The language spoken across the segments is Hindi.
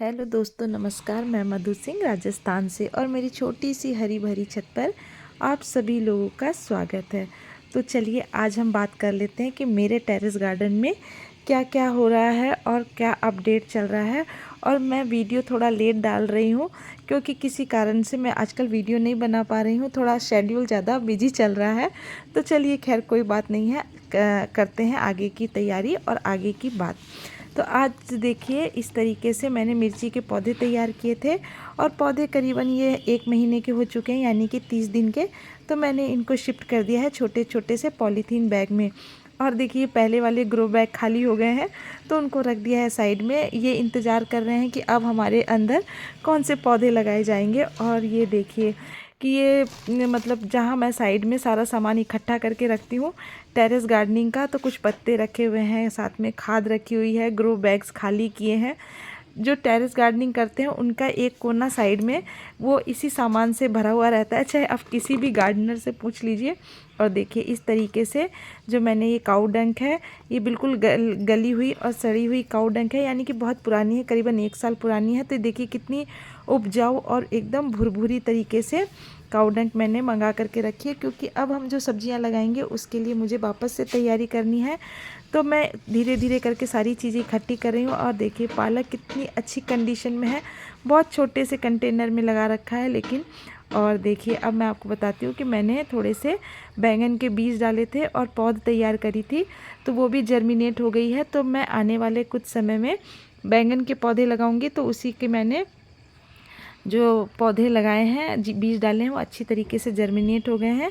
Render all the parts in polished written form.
हेलो दोस्तों, नमस्कार। मैं मधु सिंह राजस्थान से और मेरी छोटी सी हरी भरी छत पर आप सभी लोगों का स्वागत है। तो चलिए आज हम बात कर लेते हैं कि मेरे टेरेस गार्डन में क्या क्या हो रहा है और क्या अपडेट चल रहा है। और मैं वीडियो थोड़ा लेट डाल रही हूँ क्योंकि किसी कारण से मैं आजकल वीडियो नहीं बना पा रही हूँ, थोड़ा शेड्यूल ज़्यादा बिजी चल रहा है। तो चलिए खैर कोई बात नहीं है, करते हैं आगे की तैयारी और आगे की बात। तो आज देखिए इस तरीके से मैंने मिर्ची के पौधे तैयार किए थे और पौधे करीबन ये 1 महीने के हो चुके हैं, यानी कि 30 दिन के। तो मैंने इनको शिफ्ट कर दिया है छोटे छोटे से पॉलीथीन बैग में। और देखिए पहले वाले ग्रो बैग खाली हो गए हैं तो उनको रख दिया है साइड में। ये इंतज़ार कर रहे हैं कि अब हमारे अंदर कौन से पौधे लगाए जाएंगे। और ये देखिए कि ये मतलब जहाँ मैं साइड में सारा सामान इकट्ठा करके रखती हूँ टेरेस गार्डनिंग का, तो कुछ पत्ते रखे हुए हैं, साथ में खाद रखी हुई है, ग्रो बैग्स खाली किए हैं। जो टेरेस गार्डनिंग करते हैं उनका एक कोना साइड में वो इसी सामान से भरा हुआ रहता है, चाहे आप किसी भी गार्डनर से पूछ लीजिए। और देखिए इस तरीके से जो मैंने ये काऊ डंक है, ये बिल्कुल गली हुई और सड़ी हुई काऊ डंक है, यानी कि बहुत पुरानी है, करीबन 1 साल पुरानी है। तो देखिए कितनी उपजाऊ और एकदम भुरभुरी तरीके से काऊ डंक मैंने मंगा करके रखी है, क्योंकि अब हम जो सब्जियां लगाएंगे उसके लिए मुझे वापस से तैयारी करनी है। तो मैं धीरे धीरे करके सारी चीज़ें इकट्ठी कर रही हूँ। और देखिए पालक कितनी अच्छी कंडीशन में है, बहुत छोटे से कंटेनर में लगा रखा है लेकिन। और देखिए अब मैं आपको बताती हूँ कि मैंने थोड़े से बैंगन के बीज डाले थे और पौध तैयार करी थी, तो वो भी जर्मिनेट हो गई है। तो मैं आने वाले कुछ समय में बैंगन के पौधे लगाऊंगी, तो उसी के मैंने जो पौधे लगाए हैं, बीज डाले हैं, वो अच्छी तरीके से जर्मिनेट हो गए हैं।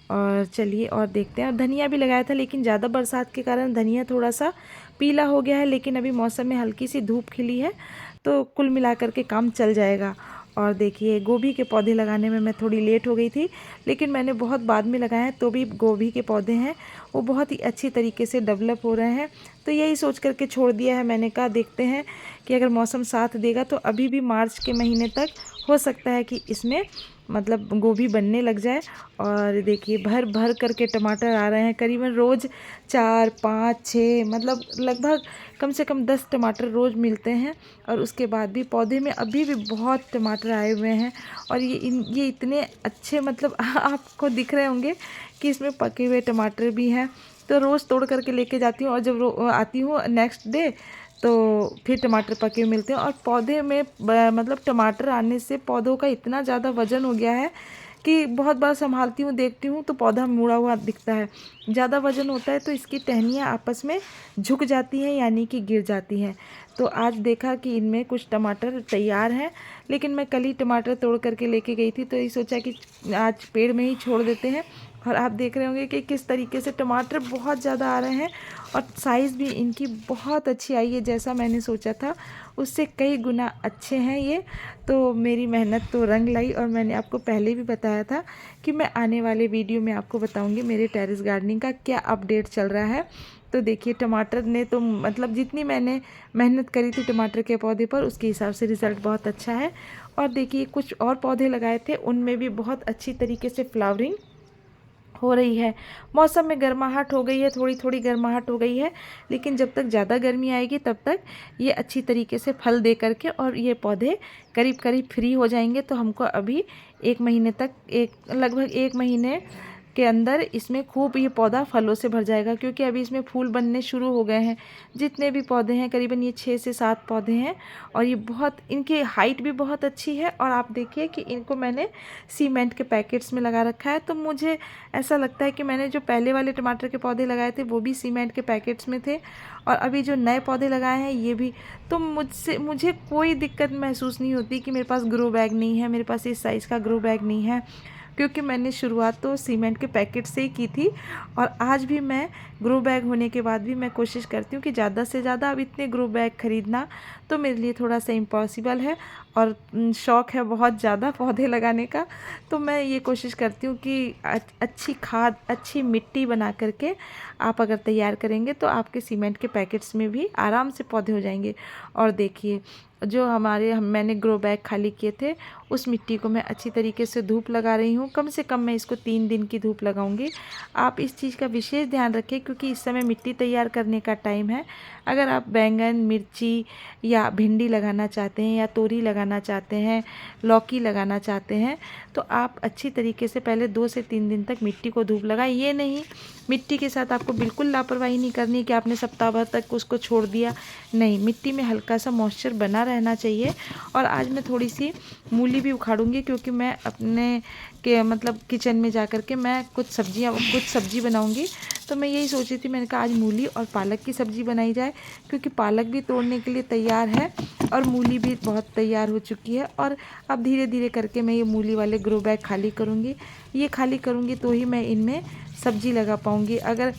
और चलिए और देखते हैं। और धनिया भी लगाया था लेकिन ज़्यादा बरसात के कारण धनिया थोड़ा सा पीला हो गया है, लेकिन अभी मौसम में हल्की सी धूप खिली है तो कुल मिलाकर के काम चल जाएगा। और देखिए गोभी के पौधे लगाने में मैं थोड़ी लेट हो गई थी, लेकिन मैंने बहुत बाद में लगाए हैं, तो भी गोभी के पौधे हैं वो बहुत ही अच्छी तरीके से डेवलप हो रहे हैं। तो यही सोच करके छोड़ दिया है, मैंने कहा देखते हैं कि अगर मौसम साथ देगा तो अभी भी मार्च के महीने तक हो सकता है कि इसमें मतलब गोभी बनने लग जाए। और देखिए भर भर करके टमाटर आ रहे हैं, करीबन रोज़ 4 5 6 मतलब लगभग कम से कम 10 टमाटर रोज़ मिलते हैं। और उसके बाद भी पौधे में अभी भी बहुत टमाटर आए हुए हैं। और ये इतने अच्छे मतलब आपको दिख रहे होंगे कि इसमें पके हुए टमाटर भी हैं। तो रोज़ तोड़ करके लेके जाती हूँ और जब आती हूँ नेक्स्ट डे तो फिर टमाटर पके हुए मिलते हैं। और पौधे में मतलब टमाटर आने से पौधों का इतना ज़्यादा वजन हो गया है कि बहुत बार संभालती हूँ, देखती हूँ तो पौधा मुड़ा हुआ दिखता है। ज़्यादा वजन होता है तो इसकी टहनियाँ आपस में झुक जाती हैं, यानी कि गिर जाती हैं। तो आज देखा कि इनमें कुछ टमाटर तैयार हैं, लेकिन मैं कल ही टमाटर तोड़ करके लेके गई थी, तो ये सोचा कि आज पेड़ में ही छोड़ देते हैं। और आप देख रहे होंगे कि किस तरीके से टमाटर बहुत ज़्यादा आ रहे हैं और साइज़ भी इनकी बहुत अच्छी आई है। जैसा मैंने सोचा था उससे कई गुना अच्छे हैं ये। तो मेरी मेहनत तो रंग लाई। और मैंने आपको पहले भी बताया था कि मैं आने वाले वीडियो में आपको बताऊंगी मेरे टेरेस गार्डनिंग का क्या अपडेट चल रहा है। तो देखिए टमाटर ने तो मतलब जितनी मैंने मेहनत करी थी टमाटर के पौधे पर, उसके हिसाब से रिज़ल्ट बहुत अच्छा है। और देखिए कुछ और पौधे लगाए थे, उनमें भी बहुत अच्छी तरीके से फ्लावरिंग हो रही है। मौसम में गर्माहट हो गई है, थोड़ी थोड़ी गर्माहट हो गई है, लेकिन जब तक ज़्यादा गर्मी आएगी तब तक ये अच्छी तरीके से फल दे करके और ये पौधे करीब करीब फ्री हो जाएंगे। तो हमको अभी 1 महीने तक, लगभग 1 महीने के अंदर इसमें खूब ये पौधा फलों से भर जाएगा, क्योंकि अभी इसमें फूल बनने शुरू हो गए हैं। जितने भी पौधे हैं करीबन ये 6 से 7 पौधे हैं और ये बहुत, इनकी हाइट भी बहुत अच्छी है। और आप देखिए कि इनको मैंने सीमेंट के पैकेट्स में लगा रखा है। तो मुझे ऐसा लगता है कि मैंने जो पहले वाले टमाटर के पौधे लगाए थे वो भी सीमेंट के पैकेट्स में थे, और अभी जो नए पौधे लगाए हैं ये भी। तो मुझे कोई दिक्कत महसूस नहीं होती कि मेरे पास ग्रो बैग नहीं है, मेरे पास इस साइज़ का ग्रो बैग नहीं है, क्योंकि मैंने शुरुआत तो सीमेंट के पैकेट से ही की थी। और आज भी मैं ग्रो बैग होने के बाद भी मैं कोशिश करती हूँ कि ज़्यादा से ज़्यादा, अब इतने ग्रो बैग ख़रीदना तो मेरे लिए थोड़ा सा इम्पॉसिबल है। और शौक़ है बहुत ज़्यादा पौधे लगाने का, तो मैं ये कोशिश करती हूँ कि अच्छी खाद, अच्छी मिट्टी बना करके आप अगर तैयार करेंगे तो आपके सीमेंट के पैकेट्स में भी आराम से पौधे हो जाएंगे। और देखिए जो मैंने ग्रो बैग खाली किए थे उस मिट्टी को मैं अच्छी तरीके से धूप लगा रही हूँ। कम से कम मैं इसको 3 दिन की धूप लगाऊंगी। आप इस चीज़ का विशेष ध्यान रखें क्योंकि इस समय मिट्टी तैयार करने का टाइम है। अगर आप बैंगन, मिर्ची या भिंडी लगाना चाहते हैं या तोरी लगाना चाहते हैं, लौकी लगाना चाहते हैं तो आप अच्छी तरीके से पहले 2 से 3 दिन तक मिट्टी को धूप लगाएं। ये नहीं, मिट्टी के साथ आपको बिल्कुल लापरवाही नहीं करनी कि आपने सप्ताह भर तक उसको छोड़ दिया। नहीं, मिट्टी में हल्का सा मॉइस्चर बना रहना चाहिए। और आज मैं थोड़ी सी मूली भी उखाड़ूंगी क्योंकि मैं अपने के मतलब किचन में जा कर के मैं कुछ सब्जी बनाऊंगी। तो मैं यही सोच रही थी, मैंने कहा आज मूली और पालक की सब्ज़ी बनाई जाए क्योंकि पालक भी तोड़ने के लिए तैयार है और मूली भी बहुत तैयार हो चुकी है। और अब धीरे धीरे करके मैं ये मूली वाले ग्रो बैग खाली करूँगी। ये खाली करूँगी तो ही मैं इनमें सब्ज़ी लगा पाऊँगी। अगर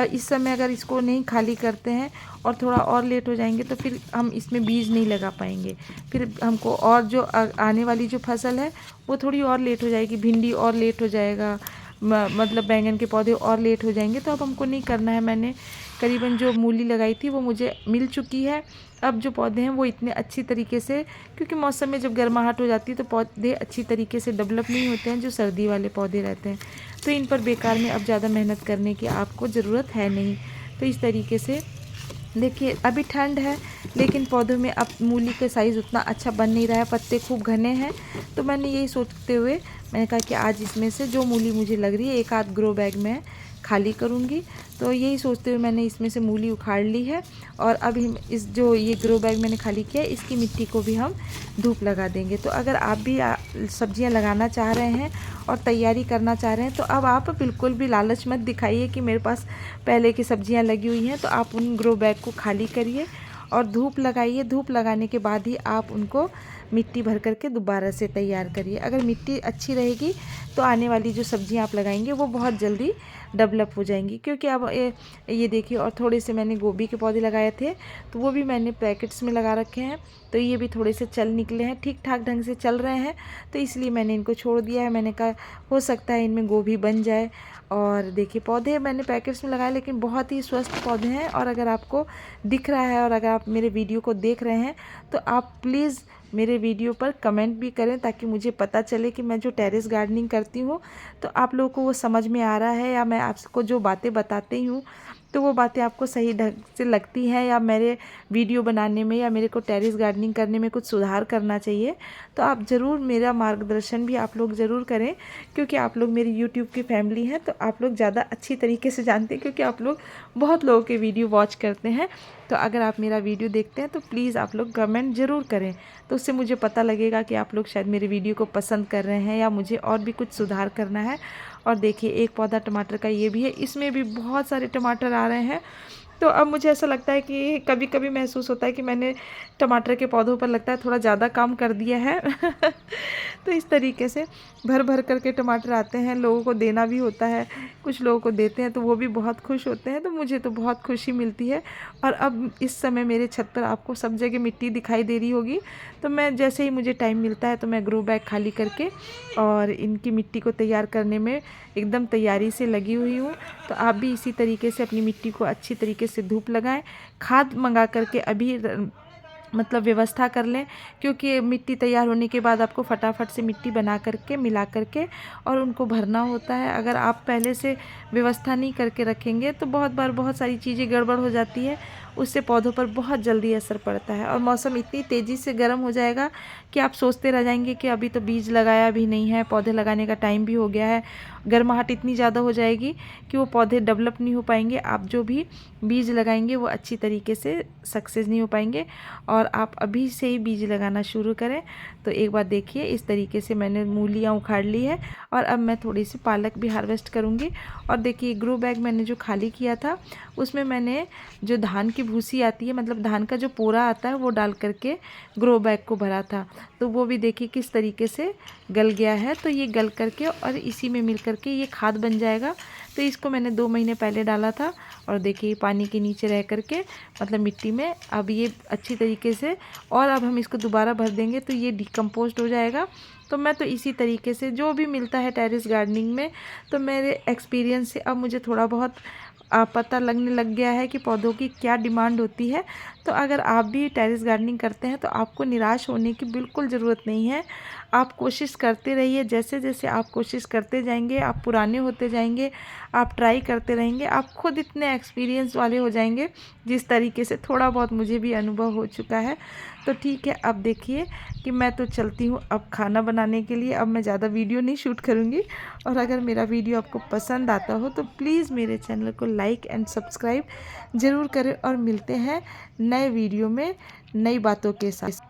इस समय अगर इसको नहीं खाली करते हैं और थोड़ा और लेट हो जाएंगे तो फिर हम इसमें बीज नहीं लगा पाएंगे। फिर हमको और जो आने वाली जो फसल है वो थोड़ी और लेट हो जाएगी, भिंडी और लेट हो जाएगा, मतलब बैंगन के पौधे और लेट हो जाएंगे। तो अब हमको नहीं करना है। मैंने करीबन जो मूली लगाई थी वो मुझे मिल चुकी है। अब जो पौधे हैं वो इतने अच्छी तरीके से, क्योंकि मौसम में जब गर्माहट हो जाती है तो पौधे अच्छी तरीके से डेवलप नहीं होते हैं जो सर्दी वाले पौधे रहते हैं। तो इन पर बेकार में अब ज़्यादा मेहनत करने की आपको ज़रूरत है नहीं। तो इस तरीके से देखिए, अभी ठंड है लेकिन पौधों में अब मूली का साइज़ उतना अच्छा बन नहीं रहा है, पत्ते खूब घने हैं। तो मैंने यही सोचते हुए मैंने कहा कि आज इसमें से जो मूली मुझे लग रही है एक आध ग्रो बैग में खाली करूँगी। तो यही सोचते हुए मैंने इसमें से मूली उखाड़ ली है। और अभी इस जो ये ग्रो बैग मैंने खाली किया है इसकी मिट्टी को भी हम धूप लगा देंगे। तो अगर आप भी सब्जियां लगाना चाह रहे हैं और तैयारी करना चाह रहे हैं तो अब आप बिल्कुल भी लालच मत दिखाइए कि मेरे पास पहले की सब्जियां लगी हुई हैं। तो आप उन ग्रो बैग को खाली करिए और धूप लगाइए। धूप लगाने के बाद ही आप उनको मिट्टी भर करके दोबारा से तैयार करिए। अगर मिट्टी अच्छी रहेगी तो आने वाली जो सब्जियां आप लगाएंगे वो बहुत जल्दी डेवलप हो जाएंगी। क्योंकि अब ये देखिए, और थोड़े से मैंने गोभी के पौधे लगाए थे तो वो भी मैंने पैकेट्स में लगा रखे हैं। तो ये भी थोड़े से चल निकले हैं, ठीक ठाक ढंग से चल रहे हैं। तो इसलिए मैंने इनको छोड़ दिया है। मैंने कहा हो सकता है इनमें गोभी बन जाए। और देखिए, पौधे मैंने पैकेट्स में लगाए लेकिन बहुत ही स्वस्थ पौधे हैं। और अगर आपको दिख रहा है और अगर आप मेरे वीडियो को देख रहे हैं तो आप प्लीज़ मेरे वीडियो पर कमेंट भी करें ताकि मुझे पता चले कि मैं जो टेरेस गार्डनिंग करती हूँ तो आप लोगों को वो समझ में आ रहा है, या मैं आपको जो बातें बताती हूँ तो वो बातें आपको सही ढंग से लगती हैं, या मेरे वीडियो बनाने में या मेरे को टेरेस गार्डनिंग करने में कुछ सुधार करना चाहिए। तो आप ज़रूर मेरा मार्गदर्शन भी आप लोग ज़रूर करें क्योंकि आप लोग मेरी यूट्यूब की फैमिली हैं। तो आप लोग ज़्यादा अच्छी तरीके से जानते हैं क्योंकि आप लोग बहुत लोगों के वीडियो वॉच करते हैं। तो अगर आप मेरा वीडियो देखते हैं तो प्लीज़ आप लोग कमेंट ज़रूर करें। तो उससे मुझे पता लगेगा कि आप लोग शायद मेरे वीडियो को पसंद कर रहे हैं या मुझे और भी कुछ सुधार करना है। और देखिए, एक पौधा टमाटर का ये भी है, इसमें भी बहुत सारे टमाटर आ रहे हैं। तो अब मुझे ऐसा लगता है कि कभी कभी महसूस होता है कि मैंने टमाटर के पौधों पर लगता है थोड़ा ज़्यादा काम कर दिया है। तो इस तरीके से भर भर करके टमाटर आते हैं, लोगों को देना भी होता है, कुछ लोगों को देते हैं तो वो भी बहुत खुश होते हैं। तो मुझे तो बहुत खुशी मिलती है। और अब इस समय मेरे छत पर आपको सब जगह मिट्टी दिखाई दे रही होगी। तो मैं जैसे ही मुझे टाइम मिलता है तो मैं ग्रो बैग खाली करके और इनकी मिट्टी को तैयार करने में एकदम तैयारी से लगी हुई हूँ। तो आप भी इसी तरीके से अपनी मिट्टी को अच्छी तरीके से धूप लगाएं। खाद मंगा करके अभी मतलब व्यवस्था कर लें क्योंकि मिट्टी तैयार होने के बाद आपको फटाफट से मिट्टी बना करके मिला करके और उनको भरना होता है। अगर आप पहले से व्यवस्था नहीं करके रखेंगे तो बहुत बार बहुत सारी चीज़ें गड़बड़ हो जाती है, उससे पौधों पर बहुत जल्दी असर पड़ता है। और मौसम इतनी तेज़ी से गर्म हो जाएगा कि आप सोचते रह जाएंगे कि अभी तो बीज लगाया भी नहीं है, पौधे लगाने का टाइम भी हो गया है। गर्माहट इतनी ज़्यादा हो जाएगी कि वो पौधे डेवलप नहीं हो पाएंगे। आप जो भी बीज लगाएंगे वो अच्छी तरीके से सक्सेस नहीं हो पाएंगे। और आप अभी से ही बीज लगाना शुरू करें। तो एक बार देखिए, इस तरीके से मैंने मूलियाँ उखाड़ ली है और अब मैं थोड़ी सी पालक भी हार्वेस्ट करूँगी। और देखिए, ग्रो बैग मैंने जो खाली किया था उसमें मैंने जो धान की भूसी आती है, मतलब धान का जो पोरा आता है, वो डाल करके ग्रो बैग को भरा था। तो वो भी देखिए किस तरीके से गल गया है। तो ये गल करके और इसी में मिल करके ये खाद बन जाएगा। तो इसको मैंने 2 महीने पहले डाला था और देखिए पानी के नीचे रह करके मतलब मिट्टी में अब ये अच्छी तरीके से, और अब हम इसको दोबारा भर देंगे तो ये डिकम्पोस्ट हो जाएगा। तो मैं तो इसी तरीके से जो भी मिलता है टेरेस गार्डनिंग में, तो मेरे एक्सपीरियंस से अब मुझे थोड़ा बहुत पता लगने लग गया है कि पौधों की क्या डिमांड होती है। तो अगर आप भी टेरेस गार्डनिंग करते हैं तो आपको निराश होने की बिल्कुल ज़रूरत नहीं है। आप कोशिश करते रहिए, जैसे जैसे आप कोशिश करते जाएंगे आप पुराने होते जाएंगे, आप ट्राई करते रहेंगे, आप खुद इतने एक्सपीरियंस वाले हो जाएंगे जिस तरीके से थोड़ा बहुत मुझे भी अनुभव हो चुका है। तो ठीक है, अब देखिए कि मैं तो चलती हूँ अब खाना बनाने के लिए। अब मैं ज़्यादा वीडियो नहीं शूट करूँगी, और अगर मेरा वीडियो आपको पसंद आता हो तो प्लीज़ मेरे चैनल को लाइक एंड सब्सक्राइब ज़रूर करें, और मिलते हैं नए वीडियो में नई बातों के साथ।